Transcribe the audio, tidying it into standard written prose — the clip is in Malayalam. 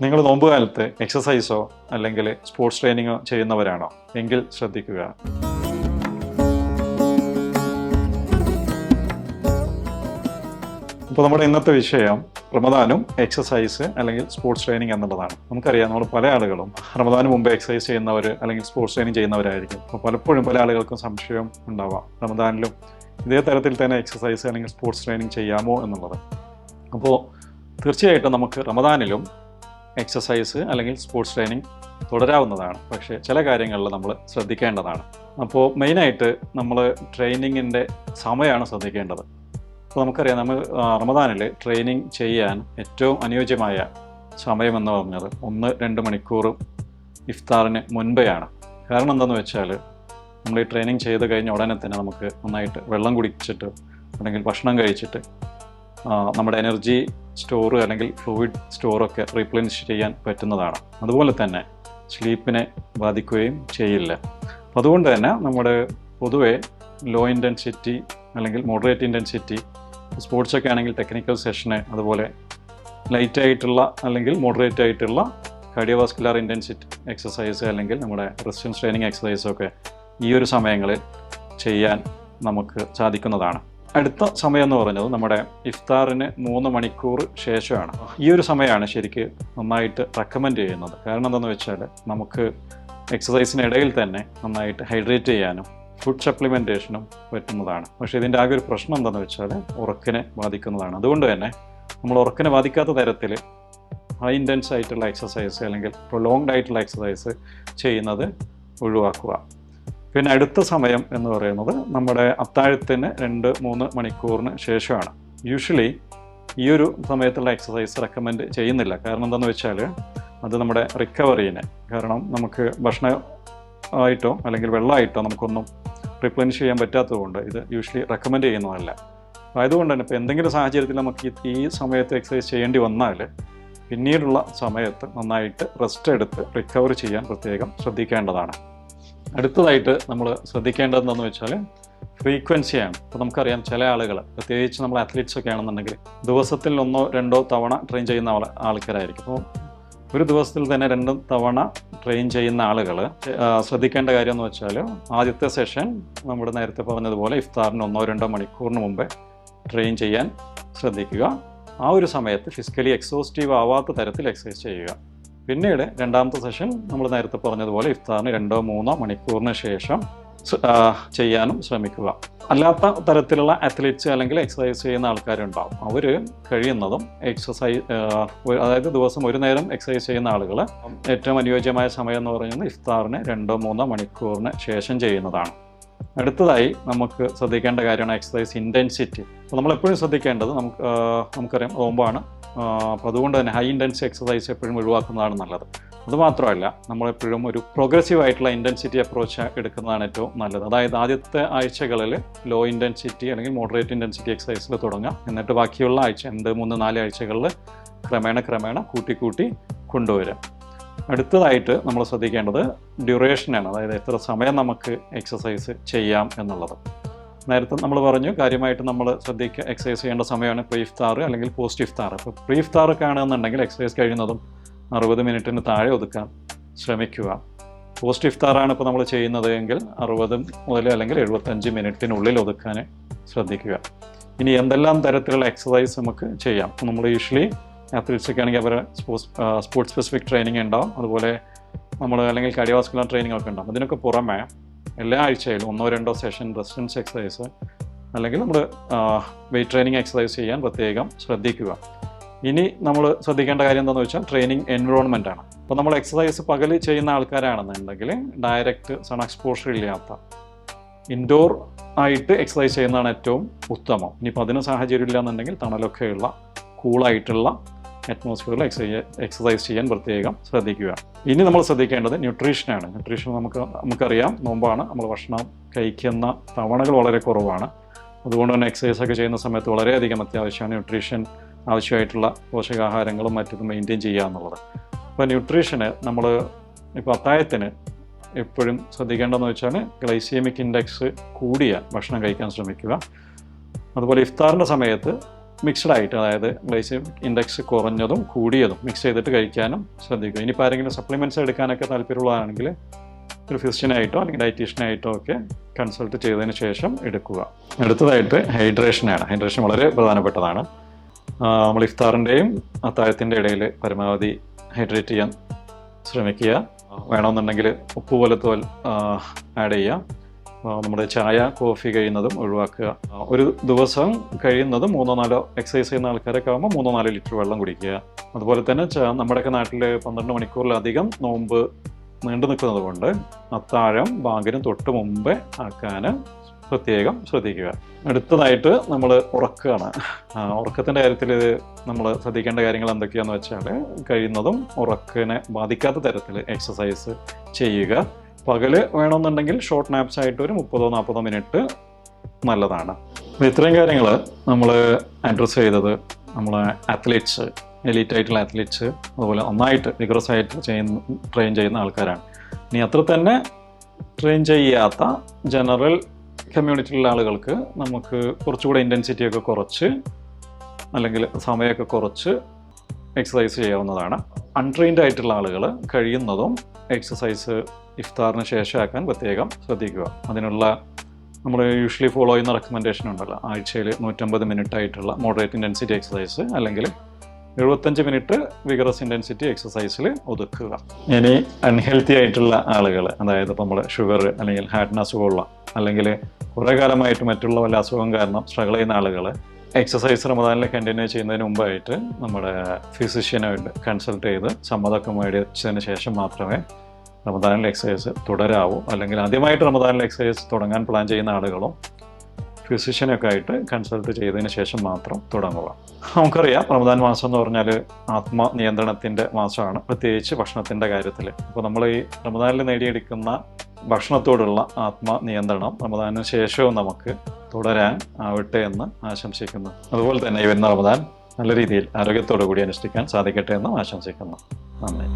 നിങ്ങൾ നോമ്പുകാലത്ത് എക്സസൈസോ അല്ലെങ്കിൽ സ്പോർട്സ് ട്രെയിനിങ്ങോ ചെയ്യുന്നവരാണോ എങ്കിൽ ശ്രദ്ധിക്കുക. അപ്പോൾ നമ്മുടെ ഇന്നത്തെ വിഷയം റമദാനും എക്സസൈസ് അല്ലെങ്കിൽ സ്പോർട്സ് ട്രെയിനിങ് എന്നുള്ളതാണ്. നമുക്കറിയാം, നമ്മൾ പല ആളുകളും റമദാന് മുമ്പ് എക്സസൈസ് ചെയ്യുന്നവർ അല്ലെങ്കിൽ സ്പോർട്സ് ട്രെയിനിങ് ചെയ്യുന്നവരായിരിക്കും. അപ്പോൾ പലപ്പോഴും പല ആളുകൾക്കും സംശയം ഉണ്ടാവാം, റമദാനിലും ഇതേ തരത്തിൽ തന്നെ എക്സസൈസ് അല്ലെങ്കിൽ സ്പോർട്സ് ട്രെയിനിങ് ചെയ്യാമോ എന്നുള്ളത്. അപ്പോൾ തീർച്ചയായിട്ടും നമുക്ക് റമദാനിലും എക്സസൈസ് അല്ലെങ്കിൽ സ്പോർട്സ് ട്രെയിനിങ് തുടരാവുന്നതാണ്. പക്ഷേ ചില കാര്യങ്ങളിൽ നമ്മൾ ശ്രദ്ധിക്കേണ്ടതാണ്. അപ്പോൾ മെയിനായിട്ട് നമ്മൾ ട്രെയിനിങ്ങിൻ്റെ സമയമാണ് ശ്രദ്ധിക്കേണ്ടത്. അപ്പോൾ നമുക്കറിയാം, നമ്മൾ റമദാനിൽ ട്രെയിനിങ് ചെയ്യാൻ ഏറ്റവും അനുയോജ്യമായ സമയമെന്ന് പറഞ്ഞത് 1-2 മണിക്കൂർ ഇഫ്താറിന് മുൻപെയാണ്. കാരണം എന്താണെന്ന് വെച്ചാൽ, നമ്മൾ ഈ ട്രെയിനിങ് ചെയ്ത് കഴിഞ്ഞ ഉടനെ തന്നെ നമുക്ക് നന്നായിട്ട് വെള്ളം കുടിച്ചിട്ട് അല്ലെങ്കിൽ ഭക്ഷണം കഴിച്ചിട്ട് നമ്മുടെ എനർജി സ്റ്റോർ അല്ലെങ്കിൽ ഫ്ലൂയിഡ് സ്റ്റോറൊക്കെ റീപ്ലെനിഷ് ചെയ്യാൻ പറ്റുന്നതാണ്. അതുപോലെ തന്നെ സ്ലീപ്പിനെ ബാധിക്കുകയും ചെയ്യില്ല. അപ്പോൾ അതുകൊണ്ട് തന്നെ നമ്മുടെ പൊതുവെ ലോ ഇൻറ്റൻസിറ്റി അല്ലെങ്കിൽ മോഡറേറ്റ് ഇൻറ്റൻസിറ്റി സ്പോർട്സൊക്കെ ആണെങ്കിൽ ടെക്നിക്കൽ സെഷന്, അതുപോലെ ലൈറ്റായിട്ടുള്ള അല്ലെങ്കിൽ മോഡറേറ്റ് ആയിട്ടുള്ള കാർഡിയോവാസ്കുലർ ഇൻറ്റൻസിറ്റി എക്സസൈസ് അല്ലെങ്കിൽ നമ്മുടെ റെസിസ്റ്റൻസ് ട്രെയിനിങ് എക്സസൈസൊക്കെ ഈ ഒരു സമയങ്ങളിൽ ചെയ്യാൻ നമുക്ക് സാധിക്കുന്നതാണ്. അടുത്ത സമയം എന്ന് പറയുന്നത് നമ്മുടെ ഇഫ്താറിന് 3 മണിക്കൂർ ശേഷമാണ്. ഈ ഒരു സമയമാണ് ശരിക്ക് നന്നായിട്ട് റെക്കമെൻഡ് ചെയ്യുന്നത്. കാരണം എന്താണെന്ന് വെച്ചാൽ, നമുക്ക് എക്സസൈസിനിടയിൽ തന്നെ നന്നായിട്ട് ഹൈഡ്രേറ്റ് ചെയ്യാനും ഫുഡ് സപ്ലിമെൻറ്റേഷനും പറ്റുന്നതാണ്. പക്ഷേ ഇതിൻ്റെ ആകെ ഒരു പ്രശ്നം എന്താണെന്ന് വെച്ചാൽ, ഉറക്കിനെ ബാധിക്കുന്നതാണ്. അതുകൊണ്ട് തന്നെ നമ്മൾ ഉറക്കിനെ ബാധിക്കാത്ത തരത്തിൽ ഹൈ ഇൻറ്റൻസ് ആയിട്ടുള്ള എക്സസൈസ് അല്ലെങ്കിൽ പ്രൊലോങ്ഡ് ആയിട്ടുള്ള എക്സസൈസ് ചെയ്യുന്നത് ഒഴിവാക്കുക. പിന്നെ അടുത്ത സമയം എന്ന് പറയുന്നത് നമ്മുടെ അത്താഴത്തിന് 2-3 മണിക്കൂറിന് ശേഷമാണ്. യൂഷ്വലി ഈ ഒരു സമയത്തുള്ള എക്സസൈസ് റെക്കമെൻഡ് ചെയ്യുന്നില്ല. കാരണം എന്താണെന്ന് വെച്ചാൽ, അത് നമ്മുടെ റിക്കവറീനെ, കാരണം നമുക്ക് ഭക്ഷണമായിട്ടോ അല്ലെങ്കിൽ വെള്ളമായിട്ടോ നമുക്കൊന്നും റീപ്ലെനിഷ് ചെയ്യാൻ പറ്റാത്തതുകൊണ്ട് ഇത് യൂഷ്വലി റെക്കമെൻഡ് ചെയ്യുന്നതല്ല. ആയതുകൊണ്ട് തന്നെ ഇപ്പോൾ എന്തെങ്കിലും സാഹചര്യത്തിൽ നമുക്ക് ഈ സമയത്ത് എക്സസൈസ് ചെയ്യേണ്ടി വന്നാൽ പിന്നീടുള്ള സമയത്ത് നന്നായിട്ട് റെസ്റ്റ് എടുത്ത് റിക്കവർ ചെയ്യാൻ പ്രത്യേകം ശ്രദ്ധിക്കേണ്ടതാണ്. അടുത്തതായിട്ട് നമ്മൾ ശ്രദ്ധിക്കേണ്ടതെന്ന് വെച്ചാൽ ഫ്രീക്വൻസിയാണ്. ഇപ്പോൾ നമുക്കറിയാം, ചില ആളുകൾ, പ്രത്യേകിച്ച് നമ്മൾ അത്ലറ്റ്സ് ഒക്കെ ആണെന്നുണ്ടെങ്കിൽ ദിവസത്തിൽ 1-2 തവണ ട്രെയിൻ ചെയ്യുന്ന ആൾക്കാരായിരിക്കും. അപ്പോൾ ഒരു ദിവസത്തിൽ തന്നെ 2 തവണ ട്രെയിൻ ചെയ്യുന്ന ആളുകൾ ശ്രദ്ധിക്കേണ്ട കാര്യം എന്ന് വെച്ചാൽ, ആദ്യത്തെ സെഷൻ നമ്മുടെ നേരത്തെ പറഞ്ഞതുപോലെ ഇഫ്താറിന് 1-2 മണിക്കൂറിന് മുമ്പേ ട്രെയിൻ ചെയ്യാൻ ശ്രദ്ധിക്കുക. ആ ഒരു സമയത്ത് ഫിസിക്കലി എക്സോസ്റ്റീവ് ആവാത്ത തരത്തിൽ എക്സസൈസ് ചെയ്യുക. പിന്നീട് രണ്ടാമത്തെ സെഷൻ നമ്മൾ നേരത്തെ പറഞ്ഞതുപോലെ ഇഫ്താറിന് 2-3 മണിക്കൂറിന് ശേഷം ചെയ്യാനും ശ്രമിക്കുക. അല്ലാത്ത തരത്തിലുള്ള അത്ലറ്റ്സ് അല്ലെങ്കിൽ എക്സസൈസ് ചെയ്യുന്ന ആൾക്കാരുണ്ടാവും. അവർ കഴിയുന്നതും അതായത് ദിവസം ഒരു നേരം എക്സസൈസ് ചെയ്യുന്ന ആളുകൾ ഏറ്റവും അനുയോജ്യമായ സമയം എന്ന് പറയുന്നത് ഇഫ്താറിന് 2-3 മണിക്കൂറിന് ശേഷം ചെയ്യുന്നതാണ്. അടുത്തതായി നമുക്ക് ശ്രദ്ധിക്കേണ്ട കാര്യമാണ് എക്സസൈസ് ഇൻറ്റൻസിറ്റി. അപ്പോൾ നമ്മളെപ്പോഴും ശ്രദ്ധിക്കേണ്ടത്, നമുക്കറിയാം നോമ്പാണ്. അപ്പോൾ അതുകൊണ്ട് തന്നെ ഹൈ ഇൻറ്റൻസിറ്റി എക്സസൈസ് എപ്പോഴും ഒഴിവാക്കുന്നതാണ് നല്ലത്. അതുമാത്രമല്ല, നമ്മളെപ്പോഴും ഒരു പ്രോഗ്രസീവ് ആയിട്ടുള്ള ഇൻറ്റൻസിറ്റി അപ്രോച്ച് എടുക്കുന്നതാണ് ഏറ്റവും നല്ലത്. അതായത് ആദ്യത്തെ ആഴ്ചകളിൽ ലോ ഇൻറ്റൻസിറ്റി അല്ലെങ്കിൽ മോഡറേറ്റ് ഇൻറ്റൻസിറ്റി എക്സസൈസിൽ തുടങ്ങാം. എന്നിട്ട് ബാക്കിയുള്ള ആഴ്ച 2-3-4 ആഴ്ചകളിൽ ക്രമേണ കൂട്ടി കൊണ്ടുവരാം. അടുത്തതായിട്ട് നമ്മൾ ശ്രദ്ധിക്കേണ്ടത് ഡ്യൂറേഷനാണ്. അതായത് എത്ര സമയം നമുക്ക് എക്സസൈസ് ചെയ്യാം എന്നുള്ളത്. നേരത്തെ നമ്മൾ പറഞ്ഞു, കാര്യമായിട്ട് നമ്മൾ എക്സസൈസ് ചെയ്യേണ്ട സമയമാണ് പ്രീ ഇഫ്താർ അല്ലെങ്കിൽ പോസ്റ്റ് ഇഫ്താർ. അപ്പോൾ പ്രീ ഇഫ്താർ കാണുകയെന്നുണ്ടെങ്കിൽ എക്സസൈസ് കഴിയുന്നതും 60 മിനിറ്റിന് താഴെ ഒതുക്കാൻ ശ്രമിക്കുക. പോസ്റ്റ് ഇഫ്താറാണ് ഇപ്പോൾ നമ്മൾ ചെയ്യുന്നത് എങ്കിൽ 60 മുതൽ അല്ലെങ്കിൽ 75 മിനിറ്റിനുള്ളിൽ ഒതുക്കാൻ ശ്രദ്ധിക്കുക. ഇനി എന്തെല്ലാം തരത്തിലുള്ള എക്സസൈസ് നമുക്ക് ചെയ്യാം? നമ്മൾ യൂഷ്വലി അത്ലറ്റ്സൊക്കെ ആണെങ്കിൽ അവരെ സ്പോർട്സ് സ്പെസിഫിക് ട്രെയിനിങ് ഉണ്ടാവും. അതുപോലെ നമ്മൾ അല്ലെങ്കിൽ കാർഡിയോവാസ്കുലർ ട്രെയിനിങ് ഒക്കെ ഉണ്ടാവും. അതിനൊക്കെ പുറമെ എല്ലാ ആഴ്ചയിലും 1-2 സെഷൻ റെസിസ്റ്റൻസ് എക്സസൈസ് അല്ലെങ്കിൽ നമ്മൾ വെയിറ്റ് ട്രെയിനിങ് എക്സസൈസ് ചെയ്യാൻ പ്രത്യേകം ശ്രദ്ധിക്കുക. ഇനി നമ്മൾ ശ്രദ്ധിക്കേണ്ട കാര്യം എന്താണെന്ന് വെച്ചാൽ, ട്രെയിനിങ് എൻവിറോൺമെൻ്റ് ആണ്. അപ്പോൾ നമ്മൾ എക്സസൈസ് പകൽ ചെയ്യുന്ന ആൾക്കാരാണെന്നുണ്ടെങ്കിൽ ഡയറക്റ്റ് സൺ എക്സ്പോഷർ ഇല്ലാത്ത ഇൻഡോർ ആയിട്ട് എക്സസൈസ് ചെയ്യുന്നതാണ് ഏറ്റവും ഉത്തമം. ഇനിയിപ്പോൾ അതിന് സാഹചര്യം ഇല്ലാന്നുണ്ടെങ്കിൽ തണലൊക്കെയുള്ള കൂളായിട്ടുള്ള അറ്റ്മോസ്ഫിയറിൽ എക്സസൈസ് ചെയ്യാൻ പ്രത്യേകം ശ്രദ്ധിക്കുക. ഇനി നമ്മൾ ശ്രദ്ധിക്കേണ്ടത് ന്യൂട്രീഷനാണ്. ന്യൂട്രീഷൻ നമുക്കറിയാം, നോമ്പാണ്, നമ്മൾ ഭക്ഷണം കഴിക്കുന്ന തവണകൾ വളരെ കുറവാണ്. അതുകൊണ്ട് തന്നെ എക്സസൈസ് ഒക്കെ ചെയ്യുന്ന സമയത്ത് വളരെയധികം അത്യാവശ്യമാണ് ന്യൂട്രീഷൻ ആവശ്യമായിട്ടുള്ള പോഷകാഹാരങ്ങളും മറ്റൊക്കെ മെയിൻറ്റെയിൻ ചെയ്യുക എന്നുള്ളത്. അപ്പോൾ ന്യൂട്രീഷന് നമ്മൾ ഇപ്പോൾ അത്താഴത്തിന് എപ്പോഴും ശ്രദ്ധിക്കേണ്ടതെന്ന് വെച്ചാൽ, ഗ്ലൈസീമിക് ഇൻഡെക്സ് കൂടിയ ഭക്ഷണം കഴിക്കാൻ ശ്രമിക്കുക. അതുപോലെ ഇഫ്താറിൻ്റെ സമയത്ത് മിക്സ്ഡ് ആയിട്ട്, അതായത് ഗ്ലൈസമിക് ഇൻഡെക്സ് കുറഞ്ഞതും കൂടിയതും മിക്സ് ചെയ്തിട്ട് കഴിക്കാനും ശ്രദ്ധിക്കുക. ഇനിയിപ്പോൾ ആരെങ്കിലും സപ്ലിമെൻറ്റ്സ് എടുക്കാനൊക്കെ താല്പര്യമുള്ളതാണെങ്കിൽ ഒരു ഫിസിഷ്യനായിട്ടോ അല്ലെങ്കിൽ ഡയറ്റീഷ്യനായിട്ടോ ഒക്കെ കൺസൾട്ട് ചെയ്തതിന് ശേഷം എടുക്കുക. അടുത്തതായിട്ട് ഹൈഡ്രേഷനാണ്. ഹൈഡ്രേഷൻ വളരെ പ്രധാനപ്പെട്ടതാണ്. നമ്മൾ ഇഫ്താറിൻ്റെയും അത്താഴത്തിൻ്റെ ഇടയിൽ പരമാവധി ഹൈഡ്രേറ്റ് ചെയ്യാൻ ശ്രമിക്കുക. വേണമെന്നുണ്ടെങ്കിൽ ഉപ്പ് പോലത്തെ ആഡ് ചെയ്യുക. നമ്മുടെ ചായ, കോഫി കഴിയുന്നതും ഒഴിവാക്കുക. ഒരു ദിവസം കഴിയുന്നതും 3-4 എക്സസൈസ് ചെയ്യുന്ന ആൾക്കാരൊക്കെ ആകുമ്പോൾ 3-4 ലിറ്റർ വെള്ളം കുടിക്കുക. അതുപോലെ തന്നെ നമ്മുടെയൊക്കെ നാട്ടിൽ 12 മണിക്കൂറിലധികം നോമ്പ് നീണ്ടു നിൽക്കുന്നത് കൊണ്ട് അത്താഴം ബാങ്കിന് തൊട്ട് മുമ്പേ ആക്കാൻ പ്രത്യേകം ശ്രദ്ധിക്കുക. അടുത്തതായിട്ട് നമ്മൾ ഉറക്കമാണ്. ഉറക്കത്തിൻ്റെ കാര്യത്തിൽ നമ്മൾ ശ്രദ്ധിക്കേണ്ട കാര്യങ്ങൾ എന്തൊക്കെയാണെന്ന് വെച്ചാൽ കഴിയുന്നതും ഉറക്കിനെ ബാധിക്കാത്ത തരത്തിൽ എക്സസൈസ് ചെയ്യുക. പകല് വേണമെന്നുണ്ടെങ്കിൽ ഷോർട്ട് നാപ്സ് ആയിട്ട് ഒരു 30-40 മിനിറ്റ് നല്ലതാണ്. അപ്പോൾ ഇത്രയും കാര്യങ്ങൾ നമ്മൾ അഡ്രസ്സ് ചെയ്തത് നമ്മളെ അത്ലറ്റ്സ്, എലീറ്റ് ആയിട്ടുള്ള അത്ലറ്റ്സ്, അതുപോലെ നന്നായിട്ട് വിഗ്രസ് ആയിട്ട് ട്രെയിൻ ചെയ്യുന്ന ആൾക്കാരാണ്. ഇനി അത്ര തന്നെ ട്രെയിൻ ചെയ്യാത്ത ജനറൽ കമ്മ്യൂണിറ്റിയിലുള്ള ആളുകൾക്ക് നമുക്ക് കുറച്ചുകൂടെ ഇൻറ്റൻസിറ്റിയൊക്കെ കുറച്ച് അല്ലെങ്കിൽ സമയമൊക്കെ കുറച്ച് എക്സസൈസ് ചെയ്യാവുന്നതാണ്. അൺട്രെയിൻഡ് ആയിട്ടുള്ള ആളുകൾ കഴിയുന്നതും എക്സസൈസ് ഇഫ്താറിന് ശേഷമാക്കാൻ പ്രത്യേകം ശ്രദ്ധിക്കുക. അതിനുള്ള നമ്മൾ യൂഷ്വലി ഫോളോ ചെയ്യുന്ന റെക്കമെൻഡേഷൻ ഉണ്ടല്ലോ, ആഴ്ചയിൽ 150 മിനിറ്റ് ആയിട്ടുള്ള മോഡറേറ്റ് ഇൻറ്റൻസിറ്റി എക്സസൈസ് അല്ലെങ്കിൽ 75 മിനിറ്റ് വിഗറസ് ഇൻറ്റൻസിറ്റി എക്സസൈസിൽ ഒതുക്കുക. ഇനി അൺഹെൽത്തി ആയിട്ടുള്ള ആളുകൾ, അതായത് ഇപ്പോൾ നമ്മൾ ഷുഗർ അല്ലെങ്കിൽ ഹാർട്ടിന് അസുഖമുള്ള അല്ലെങ്കിൽ കുറേ കാലമായിട്ട് മറ്റുള്ള വല്ല അസുഖം കാരണം സ്ട്രഗിൾ ചെയ്യുന്ന ആളുകൾ എക്സസൈസ് റമദാനിൽ കണ്ടിന്യൂ ചെയ്യുന്നതിന് മുമ്പായിട്ട് നമ്മുടെ ഫിസിഷ്യനായിട്ട് കൺസൾട്ട് ചെയ്ത് സമ്മതമൊക്കെ മേടിച്ചതിന് ശേഷം മാത്രമേ റമദാനിൽ എക്സസൈസ് തുടരാവൂ. അല്ലെങ്കിൽ ആദ്യമായിട്ട് റമദാനിൽ എക്സസൈസ് തുടങ്ങാൻ പ്ലാൻ ചെയ്യുന്ന ആളുകളും ഫിസിഷ്യനൊക്കെ ആയിട്ട് കൺസൾട്ട് ചെയ്തതിന് ശേഷം മാത്രം തുടങ്ങുക. നമുക്കറിയാം റമദാൻ മാസം എന്ന് പറഞ്ഞാൽ ആത്മനിയന്ത്രണത്തിൻ്റെ മാസമാണ്, പ്രത്യേകിച്ച് ഭക്ഷണത്തിൻ്റെ കാര്യത്തിൽ. അപ്പോൾ നമ്മൾ ഈ റമദാനിൽ നേടിയെടുക്കുന്ന ഭക്ഷണത്തോടുള്ള ആത്മനിയന്ത്രണം റമദാനിന് ശേഷവും നമുക്ക് തുടരാൻ ആവട്ടെ എന്ന് ആശംസിക്കുന്നു. അതുപോലെ തന്നെ ഈ വരുന്ന റമദാൻ നല്ല രീതിയിൽ ആരോഗ്യത്തോടു കൂടി അനുഷ്ഠിക്കാൻ സാധിക്കട്ടെ എന്ന് ആശംസിക്കുന്നു. നന്ദി.